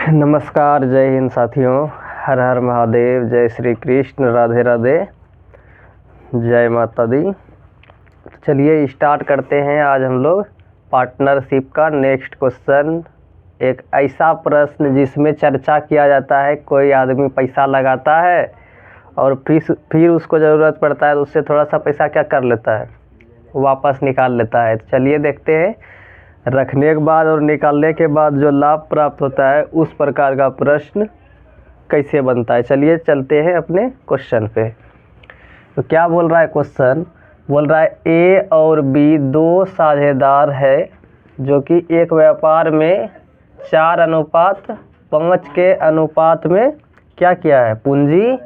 नमस्कार, जय हिंद साथियों। हर हर महादेव, जय श्री कृष्ण, राधे राधे, जय माता दी। चलिए स्टार्ट करते हैं। आज हम लोग पार्टनरशिप का नेक्स्ट क्वेश्चन, एक ऐसा प्रश्न जिसमें चर्चा किया जाता है। कोई आदमी पैसा लगाता है और फिर उसको ज़रूरत पड़ता है तो उससे थोड़ा सा पैसा क्या कर लेता है, वापस निकाल लेता है। तो चलिए देखते हैं, रखने के बाद और निकालने के बाद जो लाभ प्राप्त होता है उस प्रकार का प्रश्न कैसे बनता है। चलिए चलते हैं अपने क्वेश्चन पे। तो क्या बोल रहा है क्वेश्चन, बोल रहा है ए और बी दो साझेदार है जो कि एक व्यापार में 4:5 के अनुपात में क्या किया है, पूंजी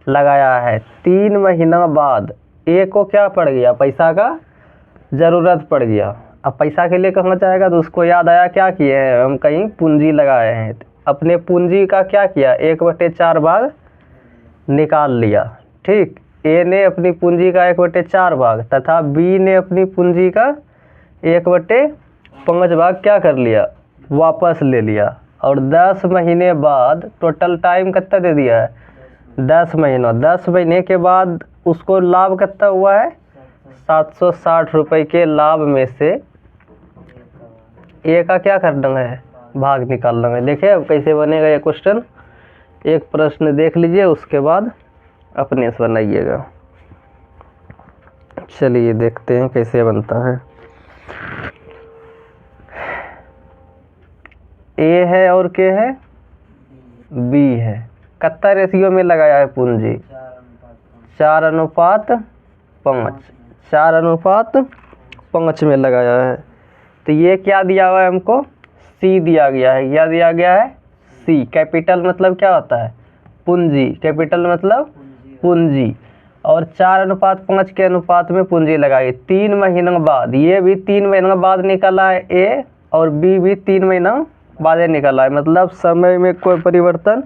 लगाया है। 3 महीना बाद ए को क्या पड़ गया, पैसा का ज़रूरत पड़ गया। अब पैसा के लिए कहाँ जाएगा, तो उसको याद आया क्या किए हैं, हम कहीं पूंजी लगाए हैं। अपने पूंजी का क्या किया, 1/4 भाग निकाल लिया। ठीक, ए ने अपनी पूंजी का 1/4 भाग तथा बी ने अपनी पूंजी का 1/5 भाग क्या कर लिया, वापस ले लिया। और 10 महीने बाद टोटल टाइम कितना दे दिया है, 10 महीना। 10 महीने के बाद उसको लाभ कितना हुआ है, 760 रुपये के लाभ में से ए का क्या करना है, भाग निकालना है। देखिए अब कैसे बनेगा ये क्वेश्चन। एक प्रश्न देख लीजिए, उसके बाद अपने से बनाइएगा। चलिए देखते हैं कैसे बनता है। ए है और के है, बी है। कितना रेशियो में लगाया है पूंजी, 4:5। 4:5 में लगाया है। तो ये क्या दिया हुआ है हमको, सी दिया गया है। क्या दिया गया है, सी। कैपिटल मतलब क्या होता है, पूंजी। कैपिटल मतलब पूंजी। और 4:5 के अनुपात में पूंजी लगाई। 3 महीना बाद, ये भी 3 महीना बाद निकला है ए, और बी भी 3 महीना बाद निकला है। मतलब समय में कोई परिवर्तन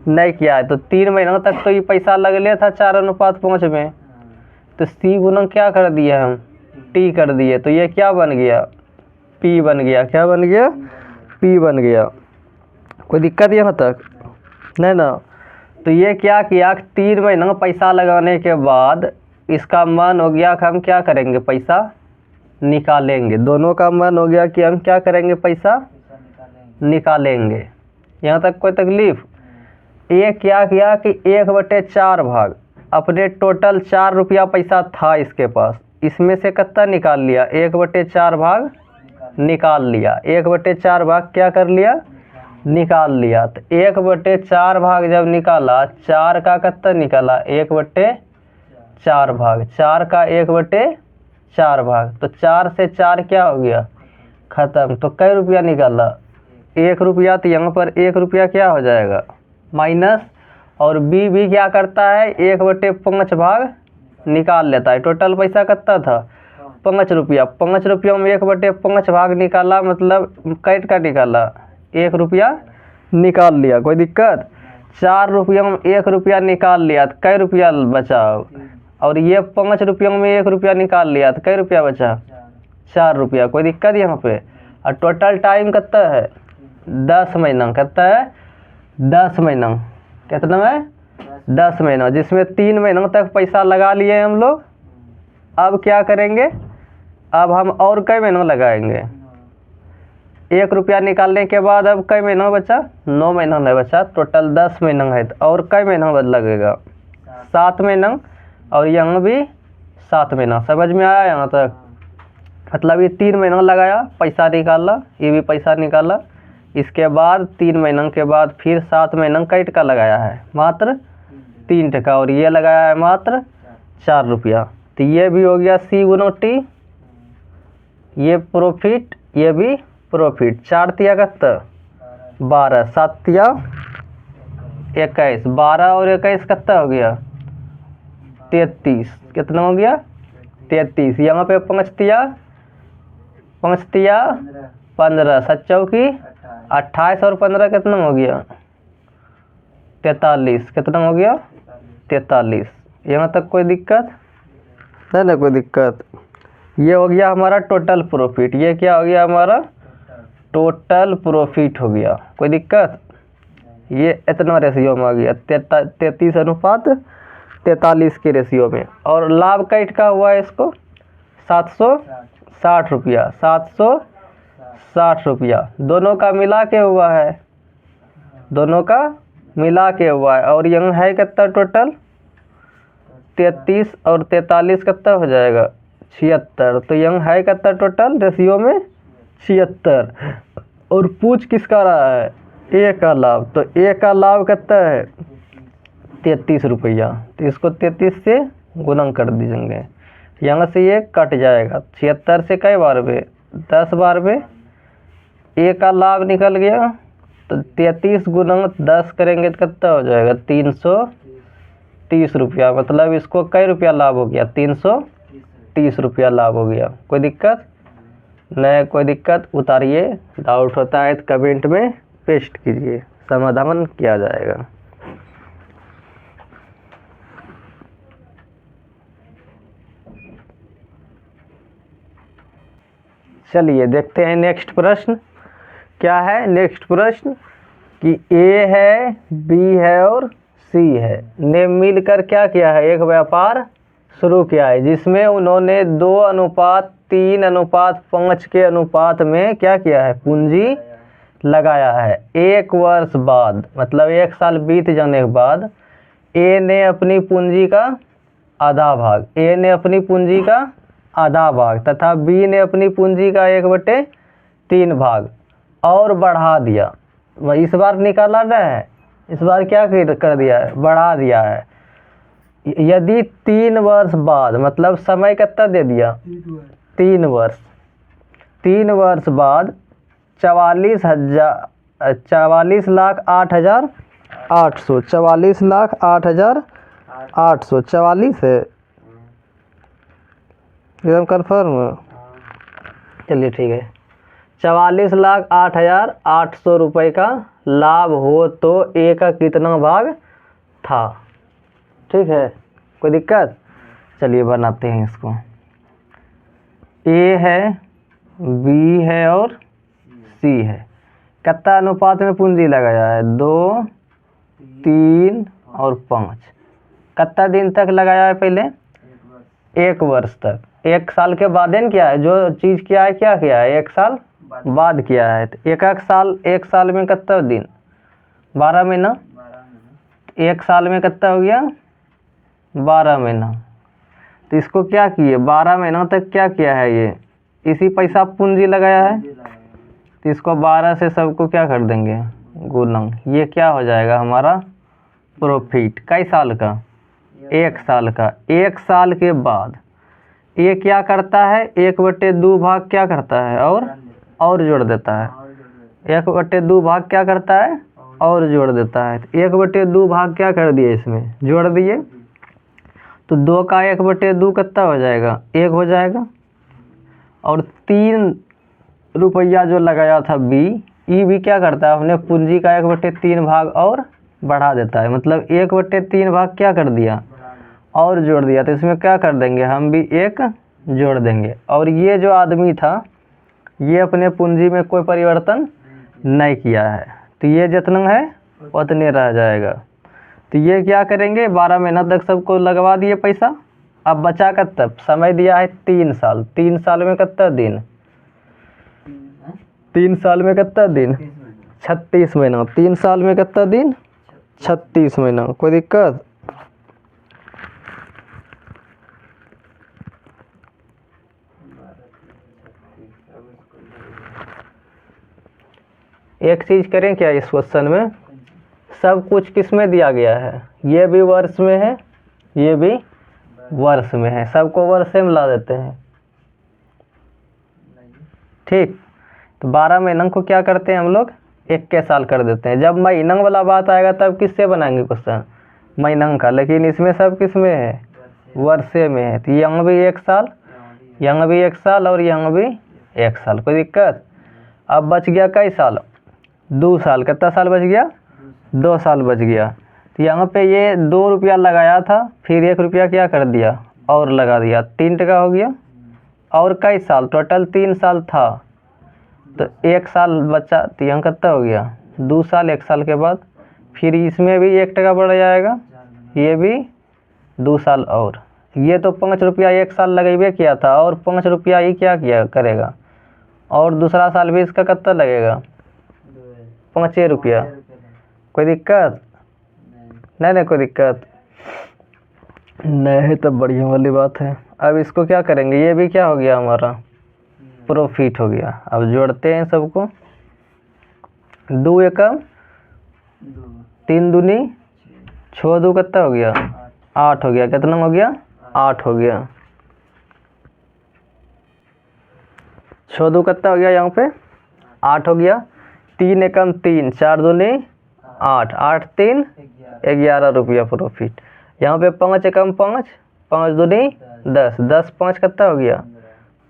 नहीं किया है। तो 3 महीना तक तो ये पैसा लग लिया था 4:5 में। तो सी गुना क्या कर दिया हम, टी कर दिए। तो ये क्या बन गया, पी बन गया। क्या बन गया, पी बन गया। कोई दिक्कत यहाँ तक नहीं ना। तो ये क्या किया, 3 महीना पैसा लगाने के बाद इसका मन हो गया कि हम क्या करेंगे, पैसा निकालेंगे। दोनों का मन हो गया कि हम क्या करेंगे, पैसा निकालेंगे। यहाँ तक कोई तकलीफ। ये क्या किया कि 1/4 भाग, अपने टोटल 4 रुपया पैसा था इसके पास, इसमें से कितना निकाल लिया, 1/4 भाग निकाल लिया। 1/4 भाग क्या कर लिया, निकाल लिया। तो 1/4 भाग जब निकाला, 4 का कितना निकाला, 1/4 भाग। 4 का 1/4 भाग, तो 4 से 4 क्या हो गया, खत्म। तो कई रुपया निकाला, 1 रुपया। तो यहाँ पर 1 रुपया क्या हो जाएगा, माइनस। और बी भी क्या करता है, 1/5 भाग निकाल लेता है। टोटल पैसा कितना था, 5 रुपया। 5 रुपयों में 1/5 भाग निकाला, मतलब कैट का निकाला, 1 रुपया निकाल लिया। कोई दिक्कत। 4 रुपयों में 1 रुपया निकाल लिया तो कई रुपया बचा। और ये 5 रुपयों में 1 रुपया निकाल लिया तो कई रुपया बचा, 4 रुपया। कोई दिक्कत यहाँ पे। और टोटल टाइम कितना है, 10 महीना। कितना है, 10 महीना। कितना है, 10 महीना, जिसमें 3 महीनों तक पैसा लगा लिए हम लोग। अब क्या करेंगे, अब हम और कई महीनों लगाएंगे। 1 रुपया निकालने के बाद अब कई महीना बचा, 9 महीना नहीं बचा। टोटल 10 महीना है। तो और कई महीना बाद लगेगा, 7 महीना। और यहाँ भी 7 महीना। समझ में आया यहाँ तक। मतलब ये 3 महीना लगाया, पैसा निकाला, ये भी पैसा निकाला। इसके बाद 3 महीना के बाद फिर 7 महीना कैट का लगाया है, मात्र 3 टका। और ये लगाया है मात्र 4 रुपया। तो ये भी हो गया सी गुना टी। ये प्रॉफिट, ये भी प्रॉफिट। 4 तिया कितना, 12। 7 तिया 21। 12 और 21 कितना हो गया, 33। कितना हो गया, 33। यहाँ पे 5 तिया 15। 7 चौकी 28 और 15 कितना हो गया, 43। कितना हो गया, 43। यहाँ तक कोई दिक्कत नहीं ना, कोई दिक्कत। ये हो गया हमारा टोटल प्रॉफिट। ये क्या हो गया, हमारा टोटल प्रॉफिट हो गया। कोई दिक्कत। ये इतना रेशियो में आ गया 33:43 के रेशियो में। और लाभ का इटका हुआ है इसको 760 रुपया, 760 रुपया दोनों का मिला के हुआ है, दोनों का मिला के हुआ है। और यहाँ है कितना टोटल 33 और 43 कितना हो जाएगा 76। तो यहाँ है कितना टोटल रेशियो में 76। और पूछ किसका रहा है ए का लाभ, तो ए का लाभ कितना है 33 रुपया। तो इसको 33 से गुणा कर दीजिएंगे, यहाँ से ये कट जाएगा 76 से कई बार में 10 बार में ए का लाभ निकल गया। तो 33 गुणा 10 करेंगे तो कितना हो जाएगा 330 रुपया। मतलब इसको कई रुपया लाभ हो गया 330 रुपया लाभ हो गया। कोई दिक्कत नहीं, कोई दिक्कत उतारिए, डाउट होता है तो कमेंट में पेस्ट कीजिए, समाधान किया जाएगा। चलिए देखते हैं नेक्स्ट प्रश्न क्या है। नेक्स्ट प्रश्न कि ए है, बी है और सी है, ने मिलकर क्या किया है, एक व्यापार शुरू किया है जिसमें उन्होंने 2:3:5 के अनुपात में क्या किया है, पूंजी लगाया है। एक वर्ष बाद, मतलब 1 साल बीत जाने के बाद ए ने अपनी पूंजी का आधा भाग, ए ने अपनी पूंजी का आधा भाग तथा बी ने अपनी पूंजी का 1/3 भाग और बढ़ा दिया। इस बार निकाला ना है, इस बार क्या कर दिया है, बढ़ा दिया है। यदि 3 वर्ष बाद, मतलब समय कितना दे दिया 3 वर्ष, 3 वर्ष बाद 44,08,800, 44,08,800, 44 है एकदम कन्फर्म। चलिए ठीक है, 44,08,800 रुपये का लाभ हो तो ए का कितना भाग था। ठीक है, कोई दिक्कत। चलिए बनाते हैं इसको। ए है, बी है और सी है। कितना अनुपात में पूंजी लगाया है 2, 3 और 5। कितना दिन तक लगाया है, पहले 1 वर्ष तक। 1 साल के बाद क्या है, जो चीज़ किया है क्या किया है 1 साल बाद किया है। तो एक साल में कितना दिन 12 महीना, 1 साल में कितना हो गया 12 महीना। तो इसको क्या किए 12 महीनों तक क्या किया है, ये इसी पैसा पूंजी लगाया है। तो इसको 12 से सबको क्या कर देंगे गुणा, ये क्या हो जाएगा हमारा प्रॉफिट। कई साल का 1 साल का। 1 साल के बाद ये क्या करता है 1/2 भाग क्या करता है और जोड़ देता है। 1/2 भाग क्या करता है और जोड़ देता है। 1/2 भाग क्या कर दिए इसमें जोड़ दिए, तो 2 का 1/2 कितना हो जाएगा 1 हो जाएगा। और 3 रुपया जो लगाया था बी, ई भी क्या करता है अपने पूंजी का 1/3 भाग और बढ़ा देता है। मतलब 1/3 भाग क्या कर दिया और जोड़ दिया। तो इसमें क्या कर देंगे हम भी 1 जोड़ देंगे। और ये जो आदमी था ये अपने पूंजी में कोई परिवर्तन नहीं किया है, तो ये जितना है उतने रह जाएगा। तो ये क्या करेंगे 12 महीना तक सबको लगवा दिए पैसा। अब बचा कितना, समय दिया है 3 साल। 3 साल में कितना दिन, 3 साल में कितना दिन 36 महीना। 3 साल में कितना दिन 36 महीना। कोई दिक्कत। एक चीज करें क्या इस क्वेश्चन में, सब कुछ किस में दिया गया है, ये भी वर्ष में है ये भी वर्ष में है, सबको वर्ष में ला देते हैं। ठीक, तो 12 महीना को क्या करते हैं हम लोग 1 साल कर देते हैं। जब महीना वाला बात आएगा तब किससे बनाएंगे क्वेश्चन महीना का, लेकिन इसमें सब किस में है वर्षे में है। तो यहाँ भी 1 साल, यहाँ भी 1 साल और यहाँ भी 1 साल। कोई दिक्कत। अब बच गया कई साल 2 साल। कितना साल बच गया 2 साल बच गया। तो यहाँ पे ये 2 रुपया लगाया था, फिर 1 रुपया क्या कर दिया और लगा दिया, 3 टका हो गया। और कई साल, टोटल 3 साल था तो 1 साल बचा। तो यहाँ कितना हो गया 2 साल। 1 साल के बाद फिर इसमें भी 1% बढ़ जाएगा, ये भी 2 साल और। ये तो 5 रुपया 1 साल लगेबे किया था और 5 रुपया ही क्या किया करेगा, और दूसरा साल भी इसका कितना लगेगा, 5 रुपया। कोई दिक्कत नहीं कोई दिक्कत नहीं है, तब बढ़िया वाली बात है। अब इसको क्या करेंगे, ये भी क्या हो गया हमारा प्रॉफिट हो गया। अब जोड़ते हैं सबको, 2 एकम 3 दूनी 6 2 कितना हो गया, 8 हो गया। कितना हो गया, 8 हो गया। 6 2 कितना हो गया, यहाँ पे 8 हो गया। 3 एकम 3 4 दूनी 8 8 3 11 रुपया प्रॉफिट। यहाँ पे 5 एकम 5 5 दूनी 10 10 5 कितना हो गया,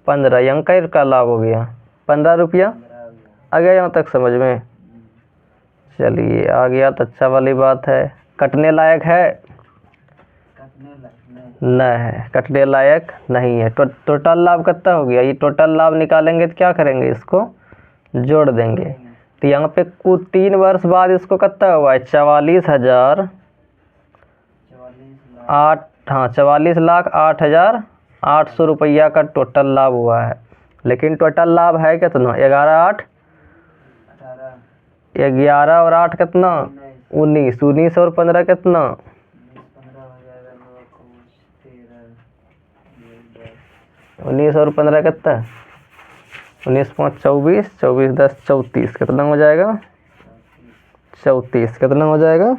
15। यहाँ का लाभ हो गया 15 रुपया। आ गया यहाँ तक समझ में, चलिए आ गया तो अच्छा वाली बात है। कटने लायक है, नहीं है, कटने लायक नहीं है। टोटल लाभ कितना हो गया, ये टोटल लाभ निकालेंगे तो क्या करेंगे, इसको जोड़ देंगे। तो यहाँ पे कुल 3 वर्ष बाद इसको कितना हुआ है, 44,000 44,08,800 रुपया का टोटल लाभ हुआ है। लेकिन टोटल लाभ है कितना, 11 और 8 कितना, 19 19 और 15 कितना, 19 और 15 कितना, 19 5 24 24 10 34 कितना हो जाएगा, 34 कितना हो जाएगा,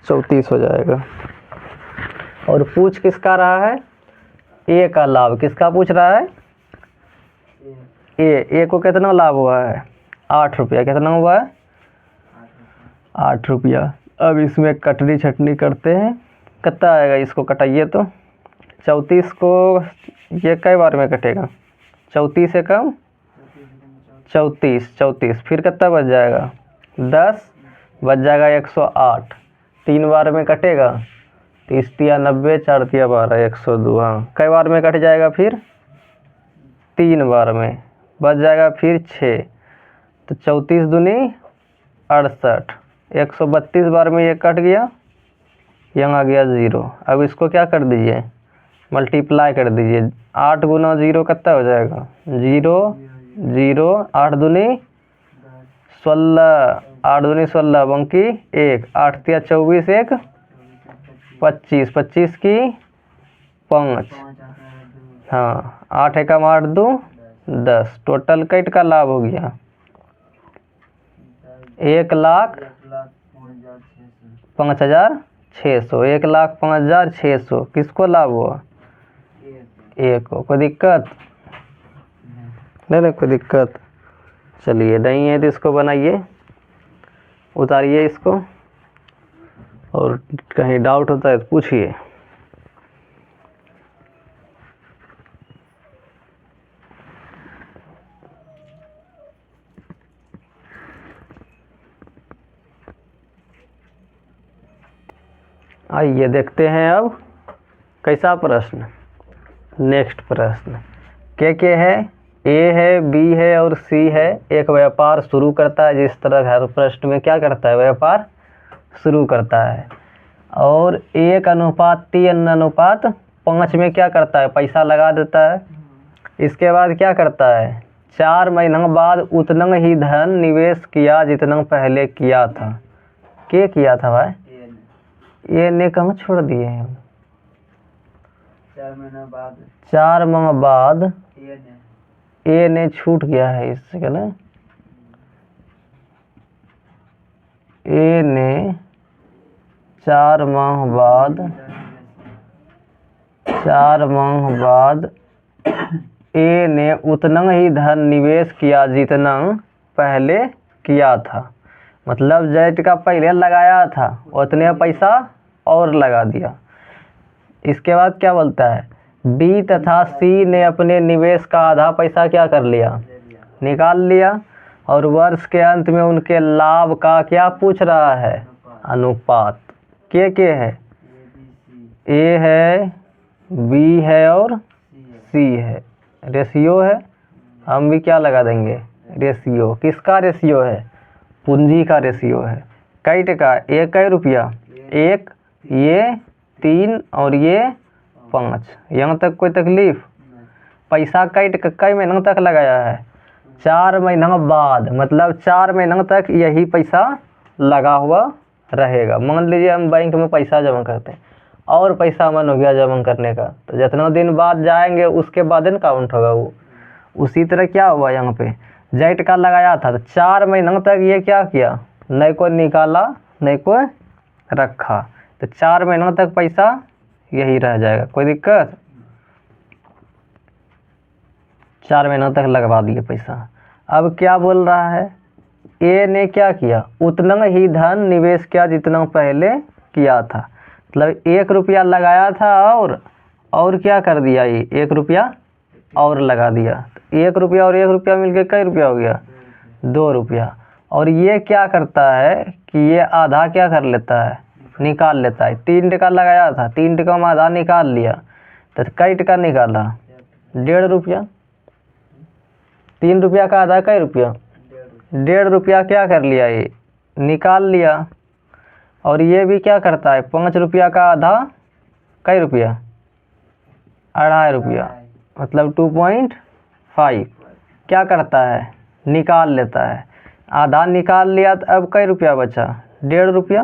34 हो जाएगा। और पूछ किसका रहा है, ए का लाभ किसका पूछ रहा है, ए को कितना लाभ हुआ है, 8 रुपया। कितना हुआ है, 8 रुपया। अब इसमें कटनी छटनी करते हैं, कितना आएगा, इसको कटाइए तो 34 को ये कई बार में कटेगा, 34 से कम 34 फिर कितना बच जाएगा, 10 बच जाएगा 108। 3 बार में कटेगा, 30 तिया 90 4 तिया 12 102। हाँ कई बार में कट जाएगा, फिर 3 बार में बच जाएगा, फिर 6। तो 34 दूनी 68, 132 बार में ये कट गया, यहाँ आ गया 0। अब इसको क्या कर दीजिए, मल्टीप्लाई कर दीजिए। 8 गुना 0 कितना हो जाएगा, 0 0 8 दूनी 16 8 दूनी 16 बंकी 1 8 तिया 24 1 25 25 की 5। हाँ 8 एकम 8 2 10। टोटल कट का लाभ हो गया 1,05,600। 1,05,600 किसको लाभ हुआ, ए को। कोई दिक्कत नहीं कोई दिक्कत। चलिए नहीं है तो इसको बनाइए, उतारिए इसको, और कहीं डाउट होता है तो पूछिए। आइए देखते हैं अब कैसा प्रश्न। नेक्स्ट प्रश्न क्या है, ए है, बी है और सी है। एक व्यापार शुरू करता है, जिस तरह हर प्रश्न में क्या करता है, व्यापार शुरू करता है। और 1:3:5 में क्या करता है, पैसा लगा देता है। इसके बाद क्या करता है, 4 महीना बाद उतना ही धन निवेश किया जितना पहले किया था। क्या किया था भाई, ये ने कहाँ छोड़ दिए हैं, 4 माह बाद ए ने छूट गया है इससे ना, ए ने 4 माह बाद ए ने उतना ही धन निवेश किया जितना पहले किया था। मतलब जेट का पहले लगाया था उतने पैसा और लगा दिया। इसके बाद क्या बोलता है, बी तथा सी ने अपने निवेश का आधा पैसा क्या कर लिया, निकाल लिया। और वर्ष के अंत में उनके लाभ का क्या पूछ रहा है, अनुपात। के है, ए है, बी है और सी है। रेशियो है, हम भी क्या लगा देंगे, रेशियो। किसका रेशियो है, पूंजी का रेशियो है। कैट का एक कई रुपया, एक, ये 3 और ये 5। यहाँ तक कोई तकलीफ? पैसा कैट कई महीनों तक लगाया है? 4 महीना बाद, मतलब 4 महीनों तक यही पैसा लगा हुआ रहेगा। मान लीजिए हम बैंक में पैसा जमा करते हैं और पैसा मन हो गया जमा करने का, तो जितना दिन बाद जाएंगे उसके बाद न काउंट होगा वो। उसी तरह क्या हुआ यहाँ पे, जेट का लगाया था तो 4 महीनों तक ये क्या किया, नहीं को निकाला नहीं को रखा, तो 4 महीनों तक पैसा यही रह जाएगा। कोई दिक्कत? 4 महीनों तक लगवा दिए पैसा। अब क्या बोल रहा है, ए ने क्या किया, उतना ही धन निवेश किया जितना पहले किया था। मतलब 1 रुपया लगाया था और क्या कर दिया, ये 1 रुपया और लगा दिया। 1 रुपया और 1 रुपया मिलके कई रुपया हो गया, 2 रुपया। और ये क्या करता है कि ये आधा क्या कर लेता है, निकाल लेता है। 3 टका लगाया था, 3 टका में आधा निकाल लिया, तो कई टका निकाला, 1.5 रुपया। 3 रुपया का आधा कई रुपया, 1.5 रुपया क्या कर लिया, ये निकाल लिया। और ये भी क्या करता है, 5 रुपया का आधा कई रुपया, 2.5 रुपया, मतलब 2.5 क्या करता है, निकाल लेता है। आधा निकाल लिया तो अब कई रुपया बचा, 1.5 रुपया।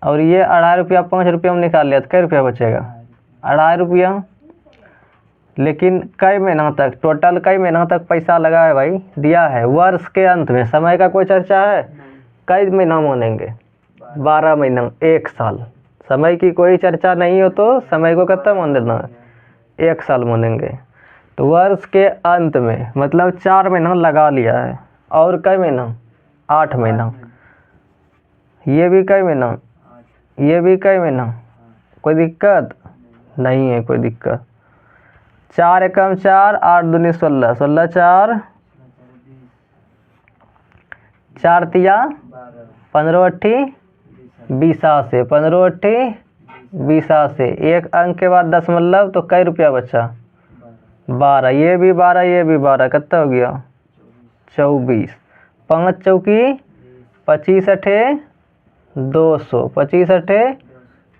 और ये 2.5 रुपया 5 रुपया में निकाल लिया तो कई रुपया बचेगा, 2.5 रुपया। लेकिन कई महीना तक, टोटल कई महीना तक पैसा लगा है भाई, दिया है। वर्ष के अंत में समय का कोई चर्चा है, कई महीना मानेंगे, 12 महीना, 1 साल। समय की कोई चर्चा नहीं हो तो समय को कितना मान लेना है, 1 साल मानेंगे। तो वर्ष के अंत में मतलब 4 महीना लगा लिया है। और कई महीना, 8 महीना। ये भी कई महीना, ये भी कई महीना। कोई दिक्कत नहीं है, कोई दिक्कत। 4 एकम 4, 8 दूनी 16, 16 4, 4 तिया 15 अट्ठी 20, 15 अट्ठी 20। एक अंक के बाद दशमलव, तो कई रुपया बचा, 12। ये भी 12, ये भी 12, कितना हो गया, 24। 5 चौकी 25 अठे 200, 25 अठे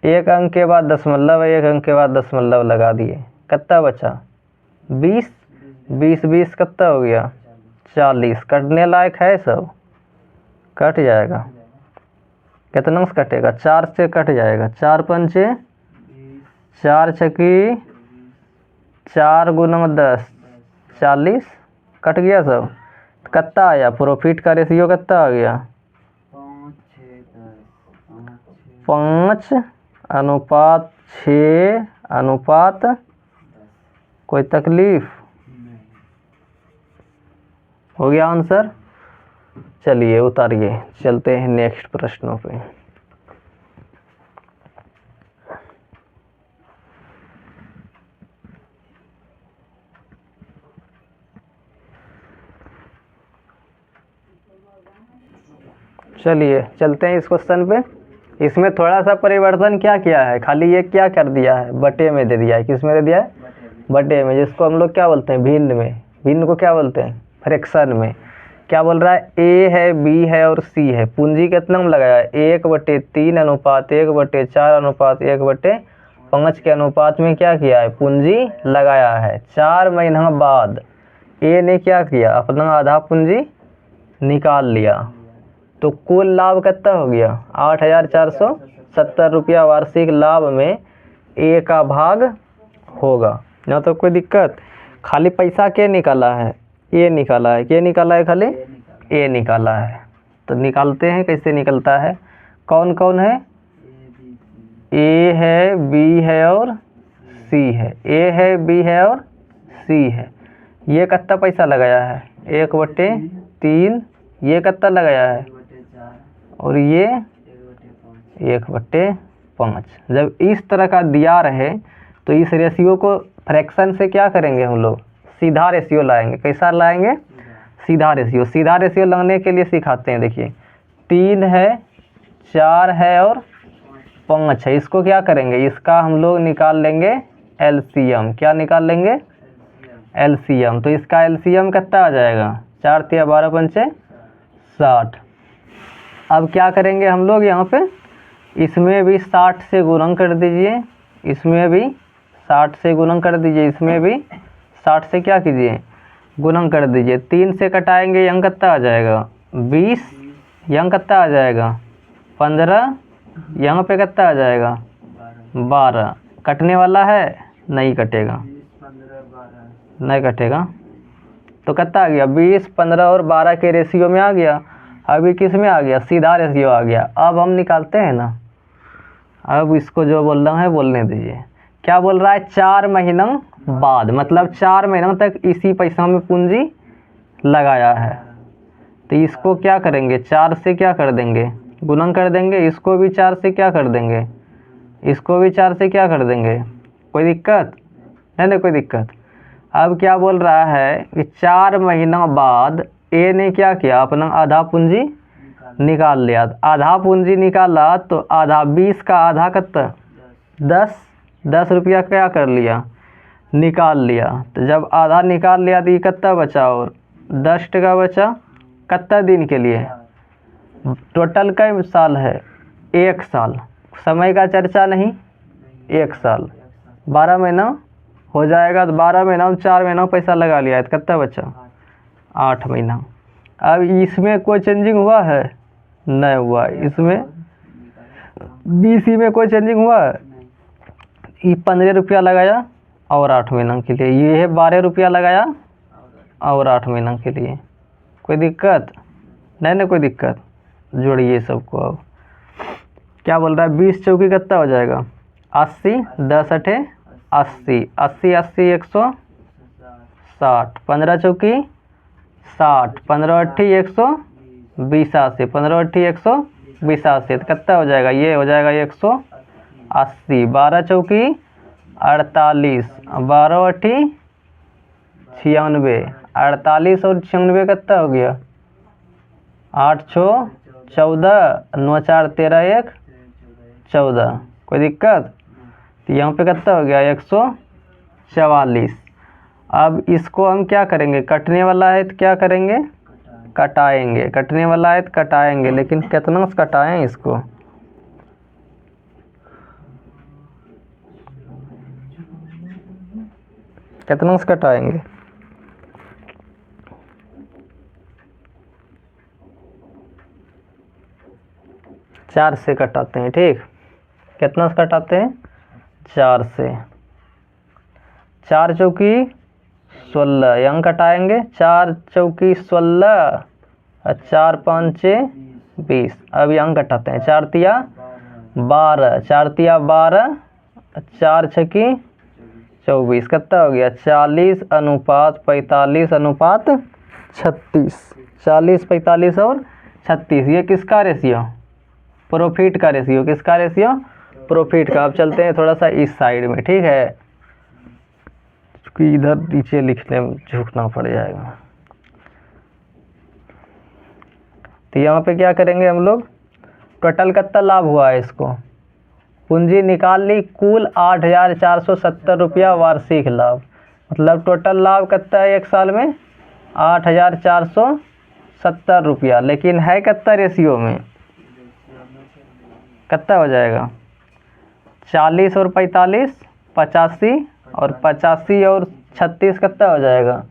एक अंक के बाद दशमलव, एक अंक के बाद दशमलव लगा दिए, कितना बचा, 20। 20 20 कितना हो गया, 40। कटने लायक है सब, कट जाएगा। कितना से कटेगा, 4 से कट जाएगा। 4 पंचे 4 छकी 4 गुना 10, 40। कट गया सब। कितना आया, प्रॉफिट का रेशियो कितना आ गया, 5:6। कोई तकलीफ? हो गया आंसर। चलिए उतारिए, चलते हैं नेक्स्ट प्रश्नों पे। चलिए चलते हैं इस क्वेश्चन पे। इसमें थोड़ा सा परिवर्तन क्या किया है, खाली ये क्या कर दिया है, बटे में दे दिया है। किस में दे दिया है, बटे में, जिसको हम लोग क्या बोलते हैं, भिन्न में। भिन्न को क्या बोलते हैं, फ्रैक्शन में। क्या बोल रहा है, ए है, बी है और सी है। पूंजी कितना में लगाया है, 1/3 अनुपात 1/4 अनुपात 1/5 के अनुपात में क्या किया है, पूंजी लगाया है। 4 महीना बाद ए ने क्या किया, अपना आधा पूंजी निकाल लिया, तो कुल लाभ कितना हो गया, 8,470 रुपया वार्षिक लाभ में ए का भाग होगा ना। तो कोई दिक्कत, खाली पैसा क्या निकाला है, ए निकाला है। क्या निकाला है, खाली ए निकाला है। तो निकालते हैं, कैसे निकलता है, कौन कौन है, ए है, बी है और सी है। ए है, बी है और सी है। ये कितना पैसा लगाया है, 1/3। ये कितना लगाया है, और ये 1/5। जब इस तरह का दिया रहे तो इस रेशियो को फ्रैक्शन से क्या करेंगे, हम लोग सीधा रेशियो लाएंगे। कैसा लाएंगे, सीधा रेशियो। सीधा रेशियो लगने के लिए सिखाते हैं। देखिए 3 है, 4 है और 5 है। इसको क्या करेंगे, इसका हम लोग निकाल लेंगे एलसीएम। क्या निकाल लेंगे, एलसीएम। तो इसका एलसीएम कितना आ जाएगा, 4 तिया 12 पंचे 60। अब क्या करेंगे हम लोग यहाँ पे, इसमें भी 60 से गुणन कर दीजिए, इसमें भी 60 से गुणन कर दीजिए, इसमें भी 60 से क्या कीजिए, गुणन कर दीजिए। 3 से कटाएंगे, यहाँ कितना आ जाएगा 20, यहाँ कितना आ जाएगा 15, यहाँ पे कितना आ जाएगा 12। कटने वाला है, नहीं कटेगा, नहीं कटेगा। तो कितना आ गया 20, 15 और 12 के रेशियो में आ गया। अभी किस में आ गया, सीधा रेशियो आ गया। अब हम निकालते हैं ना, अब इसको जो बोल रहा है बोलने दीजिए। क्या बोल रहा है, 4 महीनों बाद, मतलब 4 महीनों तक इसी पैसा में पूंजी लगाया है। तो इसको क्या करेंगे, 4 से क्या कर देंगे, गुणन कर देंगे। इसको भी 4 से क्या कर देंगे, इसको भी 4 से क्या कर देंगे। कोई दिक्कत है ना, कोई दिक्कत। अब क्या बोल रहा है कि 4 महीनों बाद ए ने क्या किया, अपना आधा पूंजी निकाल लिया। आधा पूंजी निकाला तो आधा 20 का आधा कितना 10 रुपया क्या कर लिया, निकाल लिया। तो जब आधा निकाल लिया तो ये कितना बचा, और 10 टका बचा। कितना दिन के लिए, टोटल कई साल है, 1 साल। समय का चर्चा नहीं, 1 साल 12 महीना हो जाएगा। तो 12 महीना में 4 महीना पैसा लगा लिया है, तो कितना बचा 8 महीना। अब इसमें कोई चेंजिंग हुआ है, नहीं हुआ। इसमें बीसी में कोई चेंजिंग हुआ है, ये 15 रुपया लगाया और 8 महीना के लिए, ये है 12 रुपया लगाया और 8 महीना के लिए। कोई दिक्कत नहीं ना, कोई दिक्कत। जोड़िए सबको। अब क्या बोल रहा है, 20 चौकी कितना हो जाएगा 80, 10 अठे 80, 80 80 160, 15 चौकी 60, 15 अट्ठी 182, 15 अट्ठी 182। तो कितना हो जाएगा, ये हो जाएगा 180। 12 चौकी 48, 12 अट्ठी 96, 48 और 96 कितना हो गया 8 6 14, 9 4 13 1 14। कोई दिक्कत। तो यहाँ पे कितना हो गया 144। अब इसको हम क्या करेंगे, कटने वाला है तो क्या करेंगे, कटाएंगे। कटने वाला है तो कटाएंगे, लेकिन कितना से कटाएं इसको, कितना से कटाएंगे, चार से कटाते हैं। ठीक, कितना से कटाते हैं, 4 से। 4 चौकी 16, यहाँ कटाएंगे। 4 चौकी 16 और 4 5 20। अब यहाँ कटाते हैं। 4 तिया 12, 4 तिया 12, 4 छकी 24। कितना हो गया 40 अनुपात 45 अनुपात 36। 40 45 और 36, ये किसका रेशियो, प्रॉफिट का रेशियो। किसका रेशियो, प्रॉफिट का। अब चलते हैं थोड़ा सा इस साइड में, ठीक है, क्योंकि इधर नीचे लिखने में झुकना पड़ जाएगा। तो यहाँ पे क्या करेंगे हम लोग, टोटल कितना लाभ हुआ है, इसको पूंजी निकाल ली, कुल 8470 रुपया वार्षिक लाभ। मतलब टोटल लाभ कितना है एक साल में 8470 रुपया। लेकिन है कितना रेशियो में, कितना हो जाएगा 40 और 45 85, और 85 और 36 कितना हो जाएगा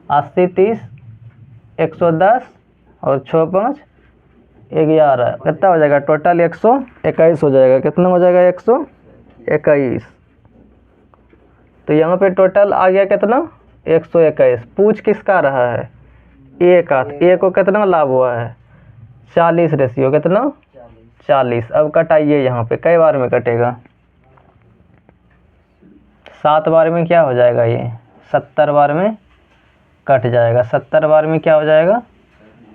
80 30 110 और 6 5 11, कितना हो जाएगा टोटल 121 हो जाएगा। कितना हो जाएगा 121। तो यहाँ पे टोटल आ गया कितना 121। पूछ किसका रहा है, ए का। ए को कितना लाभ हुआ है 40 रेशियो, कितना 40। अब कटाइए, यहाँ पे कई बार में कटेगा, 7 बार में क्या हो जाएगा, ये 70 बार में कट जाएगा। 70 बार में क्या हो जाएगा,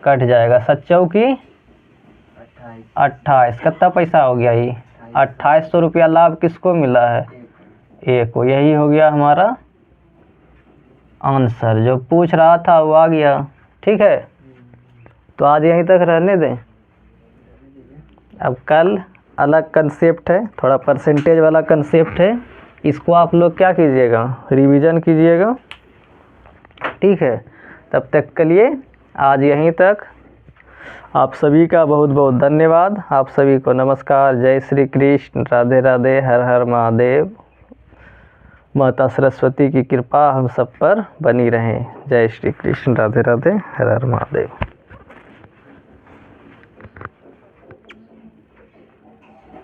कट जाएगा। 7 चौकी 28, कितना पैसा हो गया ये 2800 रुपया लाभ किसको मिला है, ए को। यही हो गया हमारा आंसर, जो पूछ रहा था वो आ गया। ठीक है, तो आज यहीं तक रहने दें। अब कल अलग कंसेप्ट है, थोड़ा परसेंटेज वाला कंसेप्ट है, इसको आप लोग क्या कीजिएगा, रिवीजन कीजिएगा। ठीक है, तब तक के लिए आज यहीं तक। आप सभी का बहुत बहुत धन्यवाद। आप सभी को नमस्कार, जय श्री कृष्ण, राधे राधे, हर हर महादेव। माता सरस्वती की कृपा हम सब पर बनी रहे। जय श्री कृष्ण, राधे राधे, हर हर महादेव।